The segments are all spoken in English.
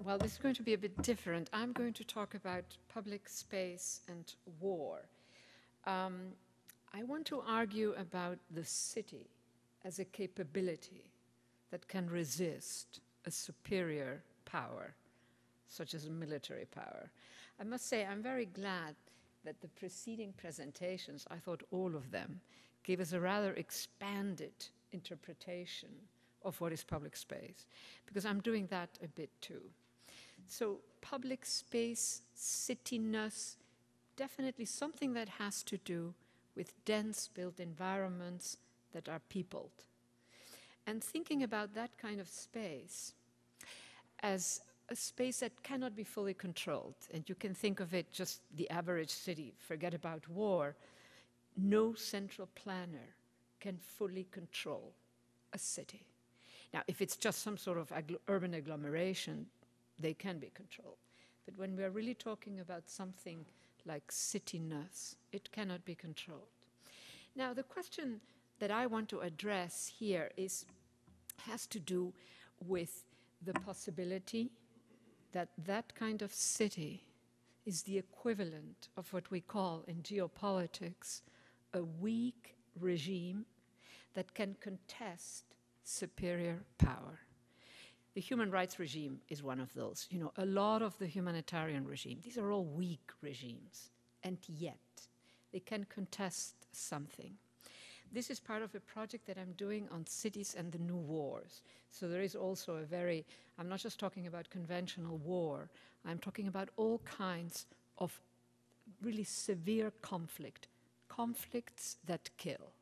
Well, this is going to be a bit different. I'm going to talk about public space and war. I want to argue about the city as a capability that can resist a superior power, such as a military power. I must say, I'm very glad that the preceding presentations, I thought all of them, gave us a rather expanded interpretation of what is public space, because I'm doing that a bit too. So public space, cityness, definitely something that has to do with dense built environments that are peopled. And thinking about that kind of space as a space that cannot be fully controlled, and you can think of it just the average city, forget about war, no central planner can fully control a city. Now, if it's just some sort of urban agglomeration, they can be controlled. But when we're really talking about something like cityness, it cannot be controlled. Now, the question that I want to address here has to do with the possibility that that kind of city is the equivalent of what we call in geopolitics a weak regime that can contest superior power. The human rights regime is one of those. You know, a lot of the humanitarian regime, these are all weak regimes, and yet they can contest something. This is part of a project that I'm doing on cities and the new wars. So there is also I'm not just talking about conventional war, I'm talking about all kinds of really severe conflicts that kill.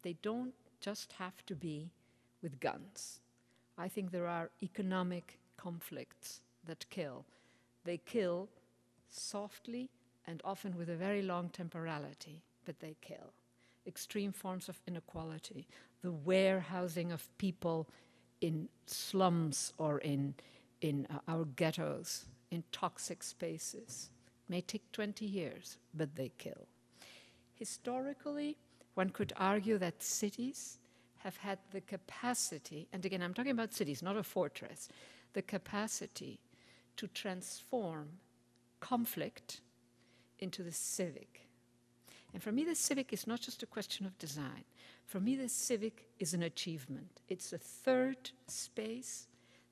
They don't just have to be with guns. I think there are economic conflicts that kill. They kill softly and often with a very long temporality, but they kill. Extreme forms of inequality, the warehousing of people in slums or in our ghettos, in toxic spaces. It may take 20 years, but they kill. Historically, one could argue that cities have had the capacity, and again, I'm talking about cities, not a fortress, the capacity to transform conflict into the civic. And for me, the civic is not just a question of design. For me, the civic is an achievement. It's a third space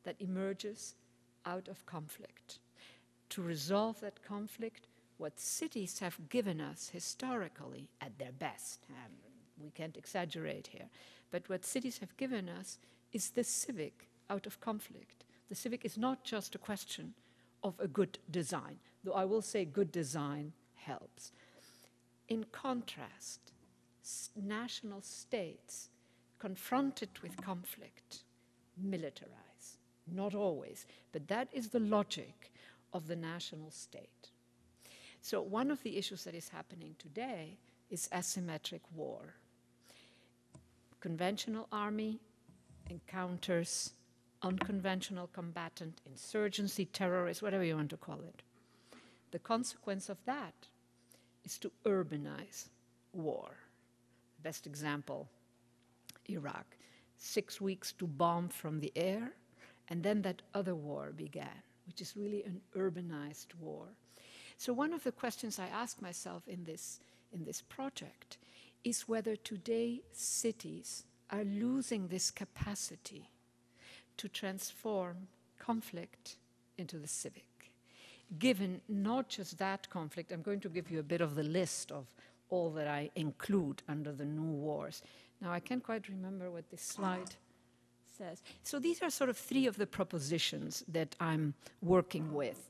that emerges out of conflict. To resolve that conflict, what cities have given us historically at their best, we can't exaggerate here, but what cities have given us is the civic out of conflict. The civic is not just a question of a good design, though I will say good design helps. In contrast, national states confronted with conflict militarize. Not always, but that is the logic of the national state. So one of the issues that is happening today is asymmetric war. Conventional army encounters unconventional combatant, insurgency, terrorist, whatever you want to call it. The consequence of that is to urbanize war. Best example, Iraq. 6 weeks to bomb from the air, and then that other war began, which is really an urbanized war. So one of the questions I ask myself in this project is whether today cities are losing this capacity to transform conflict into the civic. Given not just that conflict, I'm going to give you a bit of the list of all that I include under the new wars. Now, I can't quite remember what this slide says. So these are sort of 3 of the propositions that I'm working with.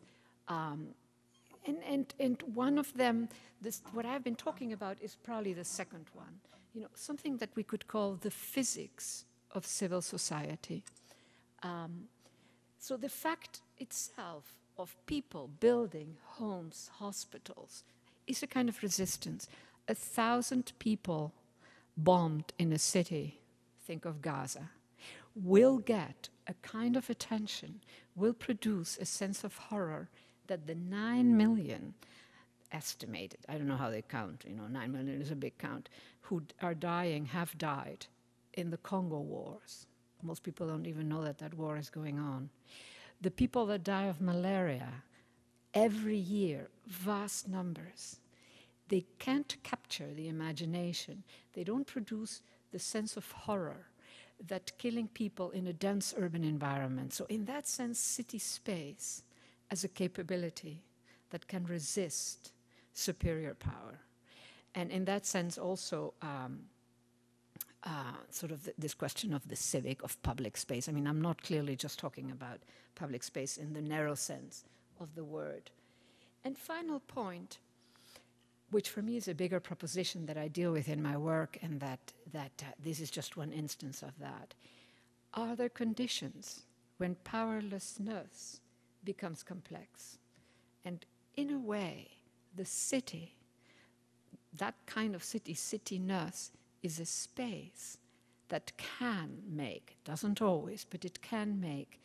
And one of them, what I've been talking about is probably the second one. You know, something that we could call the physics of civil society. So the fact itself of people building homes, hospitals, is a kind of resistance. 1,000 people bombed in a city, think of Gaza, will get a kind of attention, will produce a sense of horror that the 9 million estimated, I don't know how they count, 9 million is a big count, who are dying, have died in the Congo wars. Most people don't even know that that war is going on. The people that die of malaria every year, vast numbers. They can't capture the imagination. They don't produce the sense of horror that killing people in a dense urban environment. So in that sense, city space as a capability that can resist superior power. And in that sense also, sort of this question of the civic, of public space. I mean, I'm not clearly just talking about public space in the narrow sense of the word. And final point, which for me is a bigger proposition that I deal with in my work, and that this is just one instance of that. Are there conditions when powerlessness becomes complex? And in a way, the city, that kind of city, cityness, is a space that can make, doesn't always, but it can make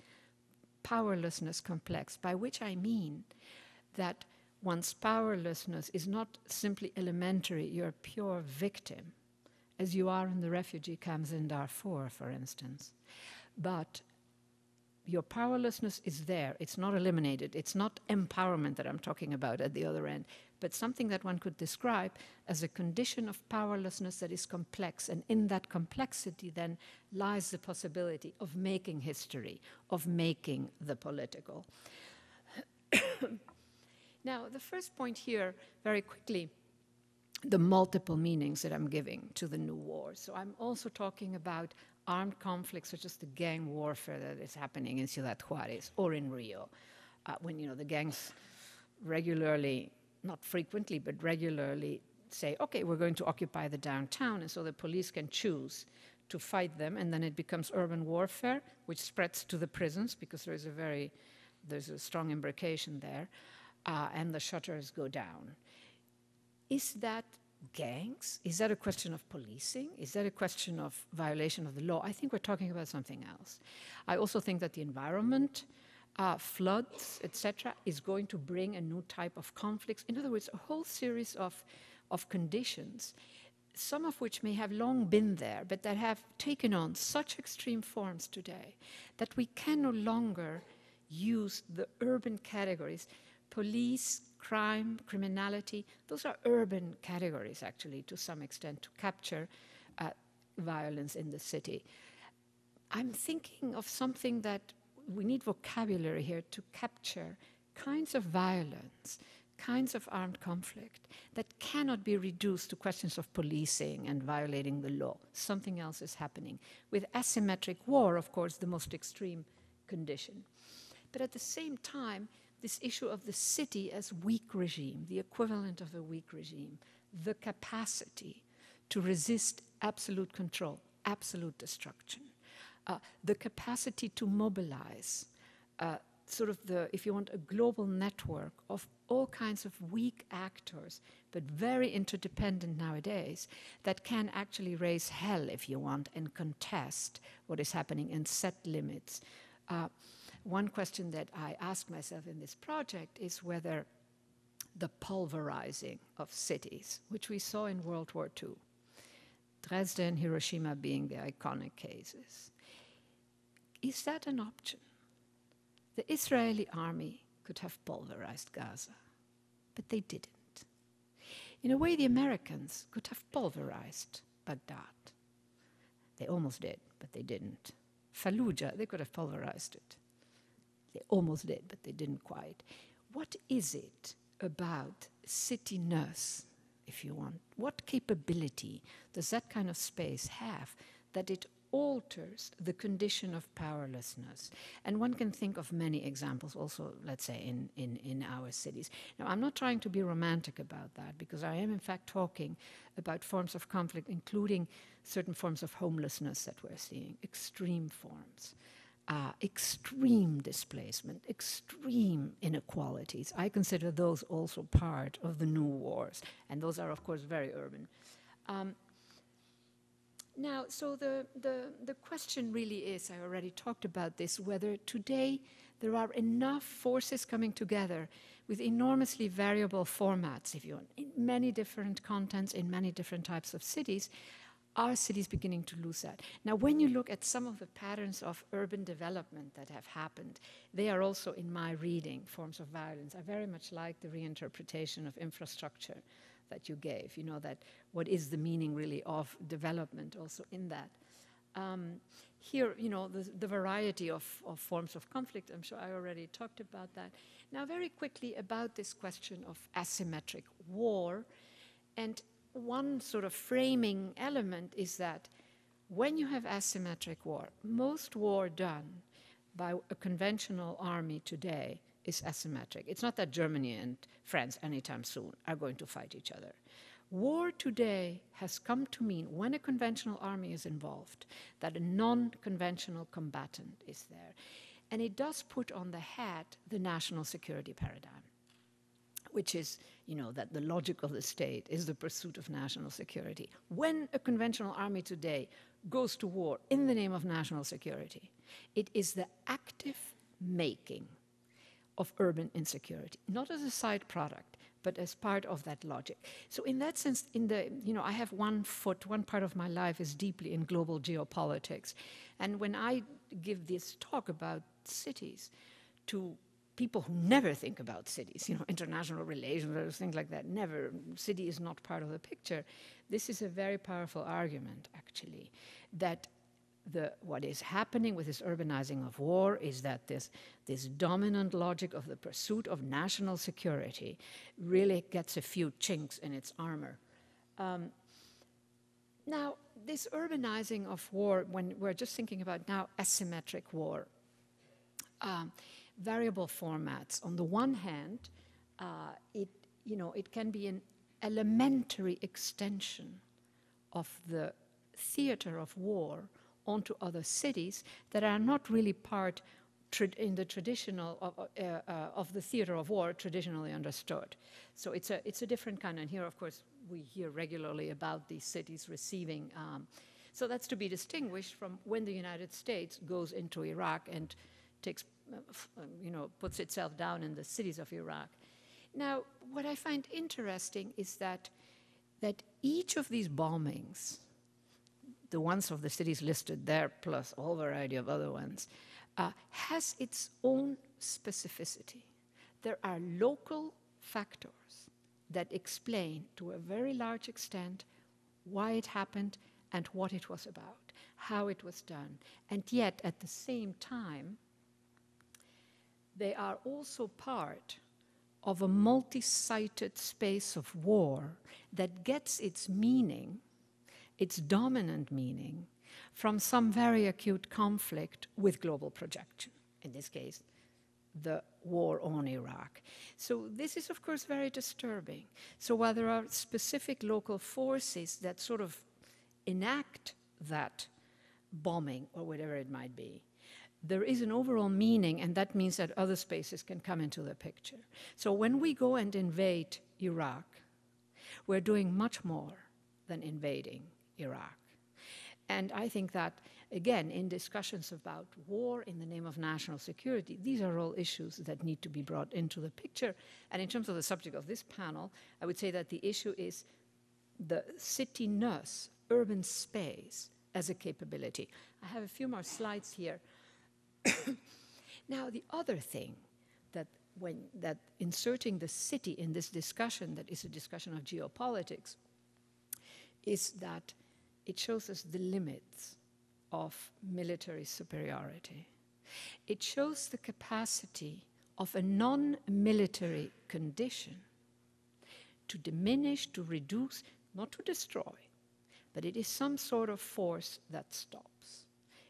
powerlessness complex, by which I mean that one's powerlessness is not simply elementary, you're a pure victim, as you are in the refugee camps in Darfur, for instance. But your powerlessness is there, it's not eliminated, it's not empowerment that I'm talking about at the other end, but something that one could describe as a condition of powerlessness that is complex, and in that complexity then lies the possibility of making history, of making the political. Now, the first point here, very quickly, the multiple meanings that I'm giving to the new war. So I'm also talking about armed conflicts, such as the gang warfare that is happening in Ciudad Juarez or in Rio, when the gangs regularly, not frequently, but regularly say, okay, we're going to occupy the downtown, and so the police can choose to fight them, and then it becomes urban warfare, which spreads to the prisons, because there's a strong imbrication there, and the shutters go down. Is that gangs? Is that a question of policing? Is that a question of violation of the law? I think we're talking about something else. I also think that the environment, floods, etc., is going to bring a new type of conflicts. In other words, a whole series of conditions, some of which may have long been there, but that have taken on such extreme forms today that we can no longer use the urban categories. Police, crime, criminality, those are urban categories, actually, to some extent, to capture violence in the city. I'm thinking of something that we need vocabulary here to capture kinds of violence, kinds of armed conflict that cannot be reduced to questions of policing and violating the law. Something else is happening. With asymmetric war, of course, the most extreme condition. But at the same time, this issue of the city as weak regime, the equivalent of a weak regime, the capacity to resist absolute control, absolute destruction, the capacity to mobilize sort of if you want, a global network of all kinds of weak actors, but very interdependent nowadays, that can actually raise hell, if you want, and contest what is happening and set limits. One question that I ask myself in this project is whether the pulverizing of cities, which we saw in World War II, Dresden and Hiroshima being the iconic cases, is that an option? The Israeli army could have pulverized Gaza, but they didn't. In a way, the Americans could have pulverized Baghdad. They almost did, but they didn't. Fallujah, they could have pulverized it. They almost did, but they didn't quite. What is it about cityness, if you want? What capability does that kind of space have that it alters the condition of powerlessness? And one can think of many examples also, let's say, in our cities. Now, I'm not trying to be romantic about that, because I am in fact talking about forms of conflict, including certain forms of homelessness that we're seeing, extreme forms. Extreme displacement, extreme inequalities. I consider those also part of the new wars, and those are, of course, very urban. Now, so the question really is, I already talked about this, whether today there are enough forces coming together with enormously variable formats, if you want, in many different contents, in many different types of cities. are cities beginning to lose that? Now, when you look at some of the patterns of urban development that have happened, they are also, in my reading, forms of violence. I very much like the reinterpretation of infrastructure that you gave, you know, that what is the meaning really of development also in that. Here, you know, the variety of forms of conflict, I'm sure I already talked about that. Now, very quickly about this question of asymmetric war. And one sort of framing element is that when you have asymmetric war, most war done by a conventional army today is asymmetric. It's not that Germany and France anytime soon are going to fight each other. War today has come to mean, when a conventional army is involved, that a non-conventional combatant is there. And it does put on the hat the national security paradigm, which is, you know, that the logic of the state is the pursuit of national security. When a conventional army today goes to war in the name of national security, it is the active making of urban insecurity, not as a side product, but as part of that logic. So in that sense, I have one part of my life is deeply in global geopolitics. And when I give this talk about cities to people who never think about cities, international relations, things like that, never, city is not part of the picture. This is a very powerful argument, actually, that what is happening with this urbanizing of war is that this dominant logic of the pursuit of national security really gets a few chinks in its armor. Now, this urbanizing of war, when we're just thinking about now asymmetric war, variable formats. On the one hand, it can be an elementary extension of the theater of war onto other cities that are not really part in the traditional of the theater of war traditionally understood. So it's a different kind. And here, of course, we hear regularly about these cities receiving. So that's to be distinguished from when the United States goes into Iraq and takes, puts itself down in the cities of Iraq. Now, what I find interesting is that each of these bombings, the ones of the cities listed there, plus a whole variety of other ones, has its own specificity. There are local factors that explain, to a very large extent, why it happened and what it was about, how it was done. And yet, at the same time, they are also part of a multi-sided space of war that gets its meaning, its dominant meaning, from some very acute conflict with global projection, in this case, the war on Iraq. So this is, of course, very disturbing. So while there are specific local forces that sort of enact that bombing or whatever it might be, there is an overall meaning, and that means that other spaces can come into the picture. So when we go and invade Iraq, we're doing much more than invading Iraq. And I think that, again, in discussions about war in the name of national security, these are all issues that need to be brought into the picture. And in terms of the subject of this panel, I would say that the issue is the cityness, urban space, as a capability. I have a few more slides here. Now, the other thing that inserting the city in this discussion, that is a discussion of geopolitics, is that it shows us the limits of military superiority. It shows the capacity of a non-military condition to diminish, to reduce, not to destroy, but it is some sort of force that stops.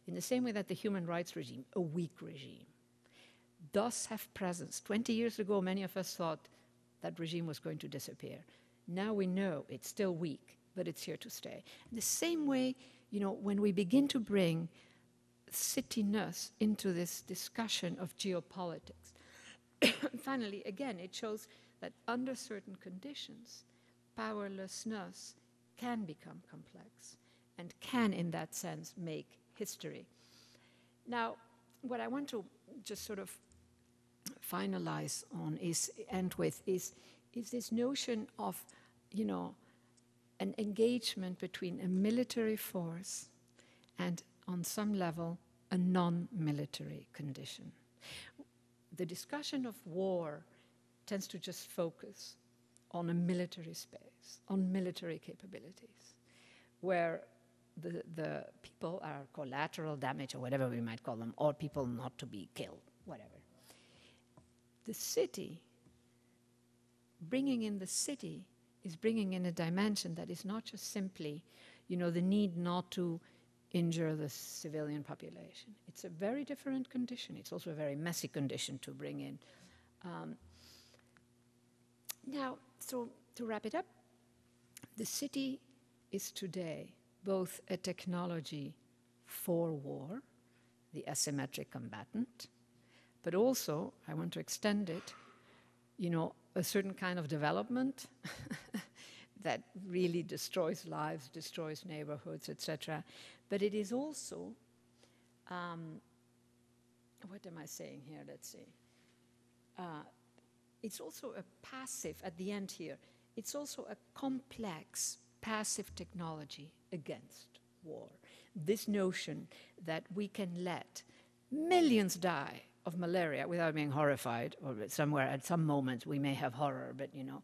In the same way that the human rights regime, a weak regime, does have presence. 20 years ago, many of us thought that regime was going to disappear. Now we know it's still weak, but it's here to stay. In the same way, when we begin to bring cityness into this discussion of geopolitics, finally, again, it shows that under certain conditions, powerlessness can become complex and can, in that sense, make history. Now, what I want to just sort of end with is this notion of, an engagement between a military force and, on some level, a non-military condition. The discussion of war tends to just focus on a military space, on military capabilities, where the people are collateral damage, or whatever we might call them, or people not to be killed, whatever. The city, bringing in the city, is bringing in a dimension that is not just simply, you know, the need not to injure the civilian population. It's a very different condition. It's also a very messy condition to bring in. Now, so to wrap it up, the city is today both a technology for war, the asymmetric combatant, but also, I want to extend it, you know, a certain kind of development that really destroys lives, destroys neighborhoods, etc. But it is also, what am I saying here? Let's see. It's also a passive, at the end here, it's also a complex, passive technology against war. This notion that we can let millions die of malaria without being horrified, or somewhere at some moments we may have horror, but you know,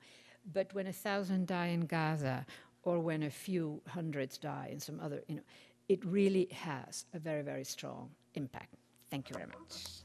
but when 1,000 die in Gaza, or when a few hundreds die in some other, you know, it really has a very, very strong impact. Thank you very much.